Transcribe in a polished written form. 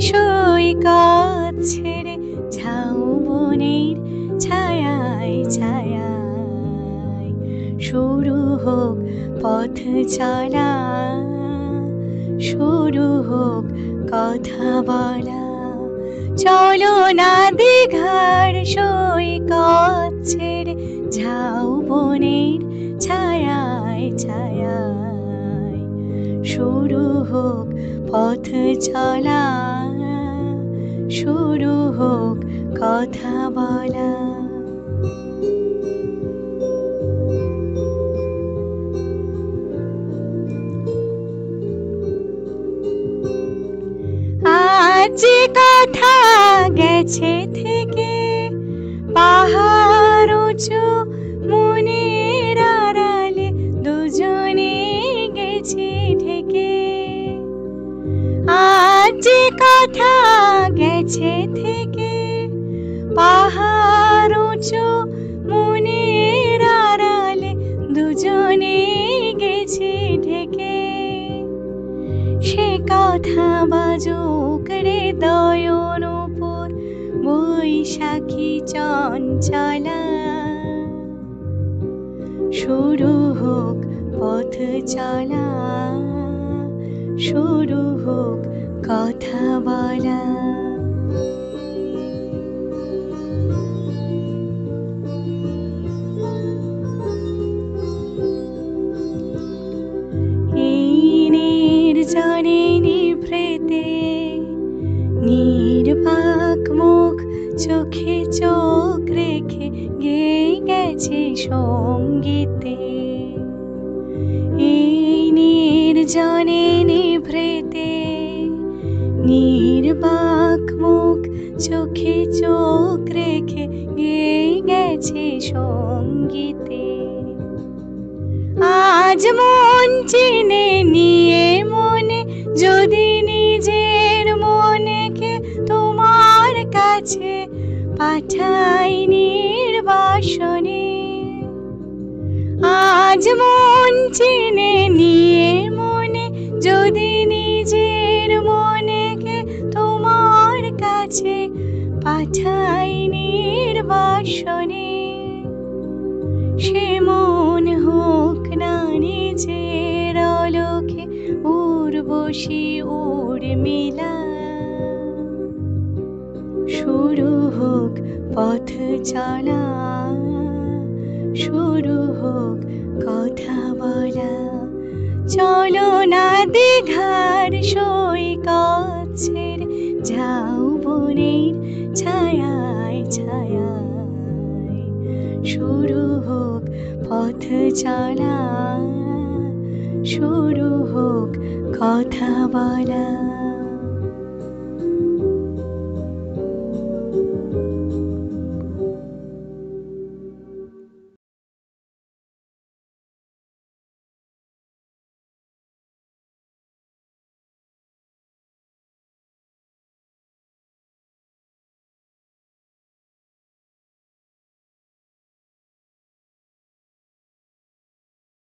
সৈকত ছেড়ে ঝাউবনের ছায়ায় ছায়ায় শুরু হোক পথ চলা, শুরু হোক কথা বলা। চলো না দীঘার সৈকত ছেড়ে ঝাউবনের ছায়ায় ছায়ায় শুরু হোক পথ চলা, শুরু হোক কথা বলা। আজ যে কথা গেছে থেকে পাহাড় উঁচু মনের আড়ালে দুজনে গেছি ঢেকে। আজ যে কথা গেছে থেকে পাহাড় উঁচু মনের আড়ালে দুজনে গেছি ঢেকে। সে কথা বাজুক হৃদয়ের উপর বৈশাখী চঞ্চলা। শুরু হোক পথ চলা, শুরু হোক কথা বলা। নির্জনে নিভৃতে নির্বাক মুখ চোখে চোখ রেখে গেয়ে গেছে সঙ্গীতে। এই নির্জনে নিভৃতে নির্বাক মুখ চোখে চোখ রেখে গেয়ে গেছে সঙ্গীতে। আজ মন চিনে নিয়ে মনে যদি নিজের মনেকে তোমার কাছে পাঠাই নির্বাসনে। আজ মন চিনে নিয়ে মনে যদি নিজের মনেকে তোমার কাছে পাঠাই নির্বাসনে। সে মন হোক না নিজের আলোকে উর্বশী উর্মিলা। শুরু হোক পথ চলা, শুরু হোক কথা বলা। চলো না দীঘার সৈকত ছেড়ে ঝাউবনের ছায়ায় ছায়ায় শুরু হোক পথ চলা, শুরু হোক কথা বলা।